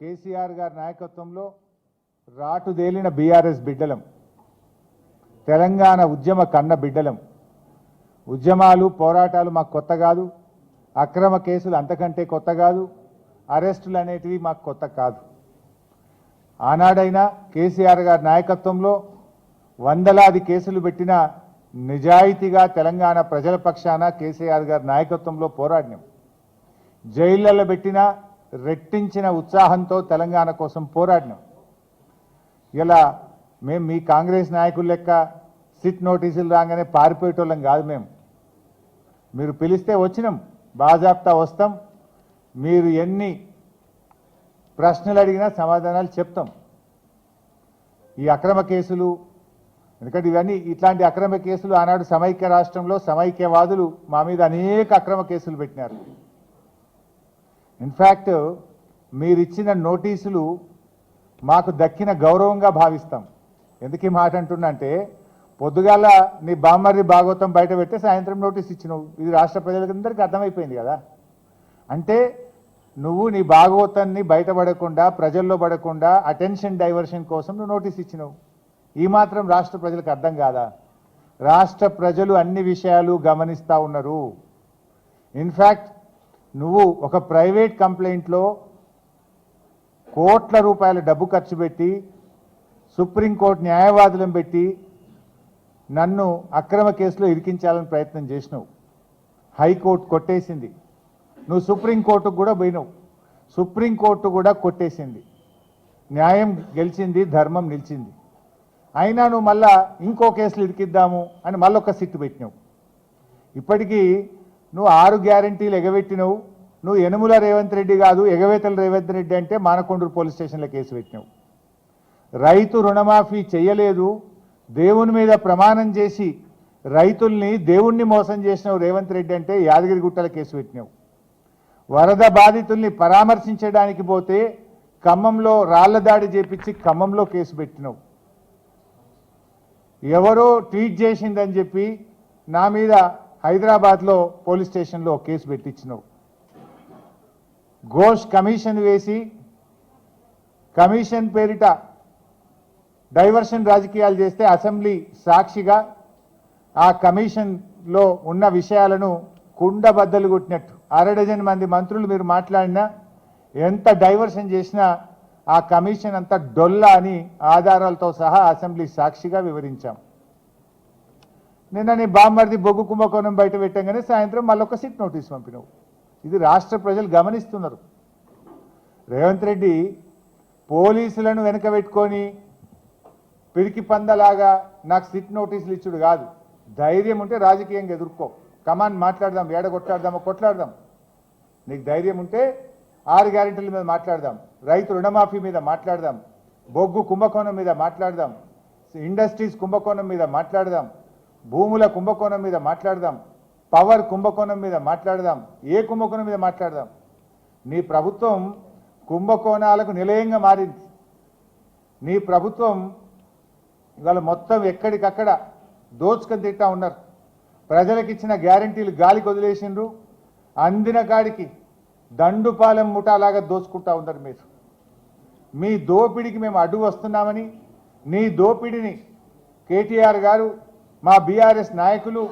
కేసీఆర్ గారి నాయకత్వంలో రాటుదేలిన బీఆర్ఎస్ బిడ్డలం, తెలంగాణ ఉద్యమ కన్న బిడ్డలం. ఉద్యమాలు పోరాటాలు మాకు కొత్త కాదు, అక్రమ కేసులు అంతకంటే కొత్త కాదు, అరెస్టులు అనేటివి మాకు కొత్త కాదు. ఆనాడైనా కేసీఆర్ గారి నాయకత్వంలో వందలాది కేసులు పెట్టిన నిజాయితీగా తెలంగాణ ప్రజల పక్షాన కేసీఆర్ గారి నాయకత్వంలో పోరాడినాం. జైళ్లలో పెట్టిన రెట్టించిన ఉత్సాహంతో తెలంగాణ కోసం పోరాడినాం. ఇలా మేము మీ కాంగ్రెస్ నాయకుల లెక్క సిట్ నోటీసులు రాగానే పారిపోయేటోళ్ళం కాదు. మీరు పిలిస్తే వచ్చినాం, బాజాప్తా వస్తాం. మీరు ఎన్ని ప్రశ్నలు అడిగినా సమాధానాలు చెప్తాం. ఈ అక్రమ కేసులు, ఎందుకంటే ఇవన్నీ ఇట్లాంటి అక్రమ కేసులు ఆనాడు సమైక్య రాష్ట్రంలో సమైక్యవాదులు మా మీద అనేక అక్రమ కేసులు పెట్టినారు. ఇన్ఫ్యాక్ట్ మీరిచ్చిన నోటీసులు మాకు దక్కిన గౌరవంగా భావిస్తాం. ఎందుకు ఈ మాట అంటున్నా అంటే, పొద్దుగాల నీ బామ్మర్రి భాగవతం బయట పెడితే సాయంత్రం నోటీస్ ఇచ్చినావు. ఇది రాష్ట్ర ప్రజలందరికీ అర్థమైపోయింది కదా. అంటే నువ్వు నీ భాగవతాన్ని బయటపడకుండా, ప్రజల్లో పడకుండా అటెన్షన్ డైవర్షన్ కోసం నువ్వు నోటీస్ ఇచ్చినావు. ఈ మాత్రం రాష్ట్ర ప్రజలకు అర్థం కాదా? రాష్ట్ర ప్రజలు అన్ని విషయాలు గమనిస్తూ ఉన్నారు. ఇన్ఫ్యాక్ట్ నువ్వు ఒక ప్రైవేట్ కంప్లైంట్లో కోట్ల రూపాయల డబ్బు ఖర్చు పెట్టి సుప్రీంకోర్టు న్యాయవాదులను పెట్టి నన్ను అక్రమ కేసులో ఇరికించాలని ప్రయత్నం చేసినావు. హైకోర్టు కొట్టేసింది. నువ్వు సుప్రీంకోర్టుకు కూడా పోయినావు, సుప్రీంకోర్టు కూడా కొట్టేసింది. న్యాయం గెలిచింది, ధర్మం నిలిచింది. అయినా నువ్వు మళ్ళా ఇంకో కేసులు ఇరికిద్దాము అని మళ్ళొక సిట్టు పెట్టినావు. ఇప్పటికీ నువ్వు 6 గ్యారంటీలు ఎగబెట్టినావు. నువ్వు యనుమల రేవంత్ రెడ్డి కాదు, ఎగవేతల రేవంత్ రెడ్డి అంటే మానకొండూరు పోలీస్ స్టేషన్లో కేసు పెట్టినావు. రైతు రుణమాఫీ చేయలేదు, దేవుని మీద ప్రమాణం చేసి రైతుల్ని దేవుణ్ణి మోసం చేసినావు రేవంత్ రెడ్డి అంటే యాదగిరిగుట్టల కేసు పెట్టినావు. వరద బాధితుల్ని పరామర్శించడానికి పోతే ఖమ్మంలో రాళ్ల దాడి చేపించి ఖమ్మంలో కేసు పెట్టినావు. ఎవరో ట్వీట్ చేసిందని చెప్పి నా మీద హైదరాబాద్లో పోలీస్ స్టేషన్లో కేసు పెట్టించినావు. ఘోష్ కమిషన్ వేసి కమిషన్ పేరిట డైవర్షన్ రాజకీయాలు చేస్తే అసెంబ్లీ సాక్షిగా ఆ కమిషన్లో ఉన్న విషయాలను కుండబద్దలు కొట్టినట్టు 6 మంది మంత్రులు మీరు మాట్లాడినా, ఎంత డైవర్షన్ చేసినా ఆ కమిషన్ అంతా డొల్లా అని ఆధారాలతో సహా అసెంబ్లీ సాక్షిగా వివరించాం. నిన్న నీ బామ్మర్ది బొగ్గు కుంభకోణం బయట పెట్టంగానే సాయంత్రం మళ్ళొక సిట్ నోటీస్ పంపినావు. ఇది రాష్ట్ర ప్రజలు గమనిస్తున్నారు. రేవంత్ రెడ్డి పోలీసులను వెనక పెట్టుకొని పిరికి పందలాగా నాకు సిట్ నోటీసులు ఇచ్చుడు కాదు. ధైర్యం ఉంటే రాజకీయంగా ఎదుర్కో, కమాన్ మాట్లాడదాం, ఏడగొట్లాడదామో కొట్లాడదాం. నీకు ధైర్యం ఉంటే 6 గ్యారెంటీల మీద మాట్లాడదాం, రైతు రుణమాఫీ మీద మాట్లాడదాం, బొగ్గు కుంభకోణం మీద మాట్లాడదాం, ఇండస్ట్రీస్ కుంభకోణం మీద మాట్లాడదాం, భూముల కుంభకోణం మీద మాట్లాడదాం, పవర్ కుంభకోణం మీద మాట్లాడదాం, ఏ కుంభకోణం మీద మాట్లాడదాం. నీ ప్రభుత్వం కుంభకోణాలకు నిలయంగా మారింది. నీ ప్రభుత్వం ఇవాళ మొత్తం ఎక్కడికక్కడ దోచుకొని తింటా ఉన్నారు. ప్రజలకు ఇచ్చిన గ్యారంటీలు గాలికి వదిలేసిండ్రు. అందిన కాడికి దండుపాలెం ముఠాలాగా దోచుకుంటా ఉన్నారు. మీరు మీ దోపిడికి మేము అడ్డు వస్తున్నామని, నీ దోపిడిని కేటీఆర్ గారు, మా బీఆర్ఎస్ నాయకులు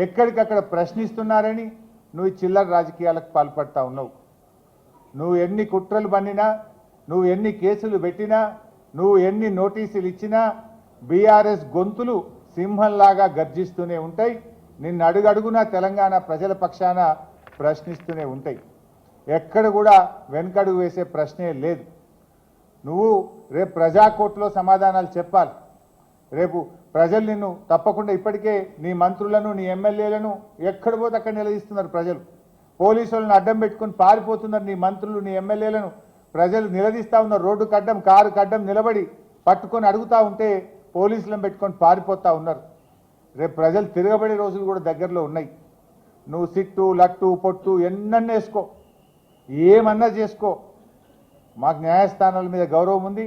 ఎక్కడికక్కడ ప్రశ్నిస్తున్నారని నువ్వు చిల్లర రాజకీయాలకు పాల్పడతా ఉన్నావు. నువ్వు ఎన్ని కుట్రలు పన్నినా, నువ్వు ఎన్ని కేసులు పెట్టినా, నువ్వు ఎన్ని నోటీసులు ఇచ్చినా బీఆర్ఎస్ గొంతులు సింహంలాగా గర్జిస్తూనే ఉంటాయి. నిన్ను అడుగడుగునా తెలంగాణ ప్రజల పక్షాన ప్రశ్నిస్తూనే ఉంటాయి. ఎక్కడ కూడా వెనకడుగు వేసే ప్రశ్నే లేదు. నువ్వు రేపు ప్రజాకోర్టులో సమాధానాలు చెప్పాలి. రేపు ప్రజలు నిన్ను తప్పకుండా, ఇప్పటికే నీ మంత్రులను, నీ ఎమ్మెల్యేలను ఎక్కడ పోతే అక్కడ నిలదీస్తున్నారు ప్రజలు. పోలీసులను అడ్డం పెట్టుకుని పారిపోతున్నారు నీ మంత్రులు, నీ ఎమ్మెల్యేలను ప్రజలు నిలదీస్తూ ఉన్నారు. రోడ్డు కడ్డం, కారు కడ్డం నిలబడి పట్టుకొని అడుగుతూ ఉంటే పోలీసులను పెట్టుకొని పారిపోతూ ఉన్నారు. రేపు ప్రజలు తిరగబడే రోజులు కూడా దగ్గరలో ఉన్నాయి. నువ్వు సిట్టు, లట్టు, పొట్టు ఎన్నన్నా వేసుకో, ఏమన్నా చేసుకో, మాకు న్యాయస్థానాల మీద గౌరవం ఉంది.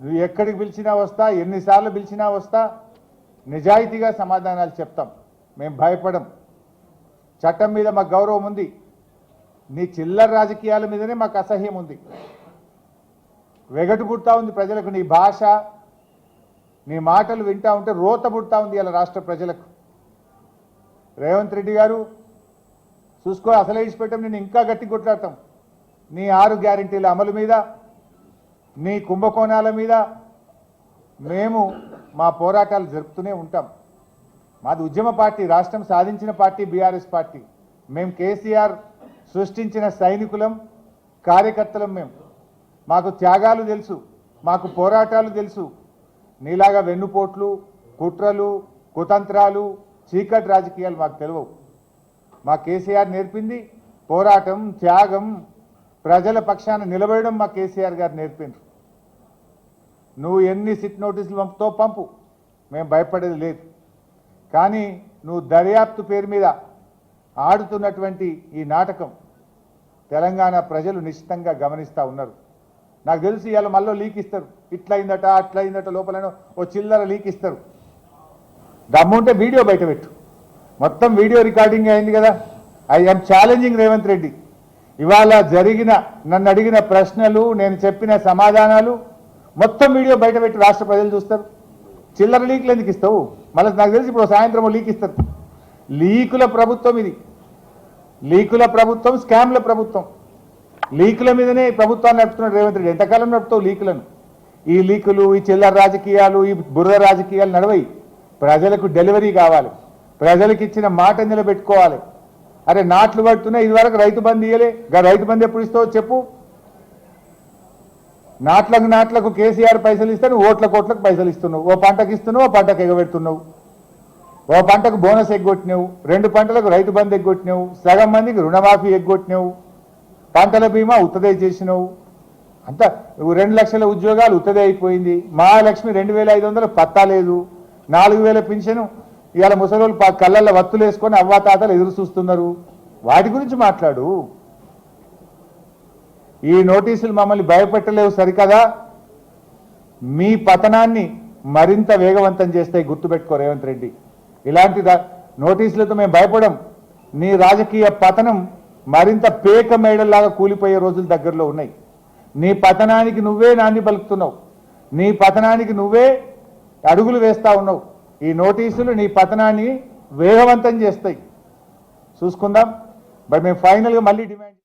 నువ్వు ఎక్కడికి పిలిచినా వస్తా, ఎన్నిసార్లు పిలిచినా వస్తా, నిజాయితీగా సమాధానాలు చెప్తాం. మేము భయపడం. చట్టం మీద మాకు గౌరవం ఉంది. నీ చిల్లర రాజకీయాల మీదనే మాకు అసహ్యం ఉంది. వెగటు పుడతా ఉంది ప్రజలకు. నీ భాష, నీ మాటలు వింటా ఉంటే రోత పుడతా ఉంది ఇలా రాష్ట్ర ప్రజలకు. రేవంత్ రెడ్డి గారు చూసుకో, అసలే ఇచ్చిపెట్టాం, నేను ఇంకా గట్టి కొట్లాడతాం. నీ 6 గ్యారెంటీల అమలు మీద, నీ కుంభకోణాల మీద మేము మా పోరాటాలు జరుపుతూనే ఉంటాం. మాది ఉద్యమ పార్టీ, రాష్ట్రం సాధించిన పార్టీ బీఆర్ఎస్ పార్టీ. మేము కేసీఆర్ సృష్టించిన సైనికులం, కార్యకర్తలం. మేము మాకు త్యాగాలు తెలుసు, మాకు పోరాటాలు తెలుసు. నీలాగా వెన్నుపోట్లు, కుట్రలు, కుతంత్రాలు, చీకటి రాజకీయాలు మాకు తెలియవు. మా కేసీఆర్ నేర్పింది పోరాటం, త్యాగం, ప్రజల పక్షాన నిలబడడం మా కేసీఆర్ గారు నేర్పిండ్రు. నువ్వు ఎన్ని సిట్ నోటీసులు పంపుతో పంపు, మేము భయపడేది లేదు. కానీ నువ్వు దర్యాప్తు పేరు మీద ఆడుతున్నటువంటి ఈ నాటకం తెలంగాణ ప్రజలు నిశ్చితంగా గమనిస్తూ ఉన్నారు. నాకు తెలిసి ఇవాళ మళ్ళీ లీక్ ఇస్తారు, ఇట్లయిందట అట్లయిందట, లోపల ఓ చిల్లర లీక్ ఇస్తారు. దమ్ముంటే వీడియో బయట పెట్టు. మొత్తం వీడియో రికార్డింగ్ అయింది కదా. I'm challenging Revanth Reddy. ఇవాళ నన్ను అడిగిన ప్రశ్నలు, నేను చెప్పిన సమాధానాలు మొత్తం వీడియో బయట పెట్టి రాష్ట్ర ప్రజలు చూస్తారు. చిల్లర లీకులు ఎందుకు ఇస్తావు? మళ్ళీ నాకు తెలిసి ఇప్పుడు సాయంత్రం లీక్ ఇస్తారు. లీకుల ప్రభుత్వం ఇది, లీకుల ప్రభుత్వం, స్కామ్ల ప్రభుత్వం. లీకుల మీదనే ప్రభుత్వాన్ని నడుపుతున్నాడు రేవంత్ రెడ్డి. ఎంతకాలం నడుపుతావు లీకులను? ఈ లీకులు, ఈ చిల్లర రాజకీయాలు, ఈ బుర్ర రాజకీయాలు నడవయి. ప్రజలకు డెలివరీ కావాలి, ప్రజలకు ఇచ్చిన మాట నిలబెట్టుకోవాలి. అరే నాట్లు పడుతున్నాయి, ఇదివరకు రైతు బంధు ఇయ్యలే, రైతు బంధు ఎప్పుడు ఇస్తావో చెప్పు. నాట్లకు కేసీఆర్ పైసలు ఇస్తాను, ఓట్లకు పైసలు ఇస్తున్నావు. ఓ పంటకు ఇస్తున్నావు, ఓ పంటకు ఎగబెడుతున్నావు. ఓ పంటకు బోనస్ ఎగ్గొట్టినావు, 2 పంటలకు రైతు బంధు ఎగ్గొట్టినావు, సగం మందికి రుణమాఫీ ఎగ్గొట్టినావు, పంటల బీమా ఉత్తదే చేసినావు. అంతా 2 లక్షల ఉద్యోగాలు ఉత్తదే అయిపోయింది. మహాలక్ష్మి 2500 పత్తా లేదు. 4000 పింఛను ఇవాళ ముసలోళ్ళు కళ్ళల్లో వత్తులు వేసుకొని అవ్వాతాతలు ఎదురు చూస్తున్నారు. వాటి గురించి మాట్లాడు. ఈ నోటీసులు మమ్మల్ని భయపెట్టలేవు సరికదా, మీ పతనాన్ని మరింత వేగవంతం చేస్తాయి. గుర్తుపెట్టుకో రేవంత్ రెడ్డి. ఇలాంటి నోటీసులతో మేము భయపడం. నీ రాజకీయ పతనం మరింత పేక మేడల్లాగా కూలిపోయే రోజులు దగ్గరలో ఉన్నాయి. నీ పతనానికి నువ్వే నాంది పలుకుతున్నావు, నీ పతనానికి నువ్వే అడుగులు వేస్తా ఉన్నావు. ఈ నోటీసులు నీ పతనాన్ని వేగవంతం చేస్తాయి. చూసుకుందాం. బట్ మేము ఫైనల్గా మళ్ళీ డిమాండ్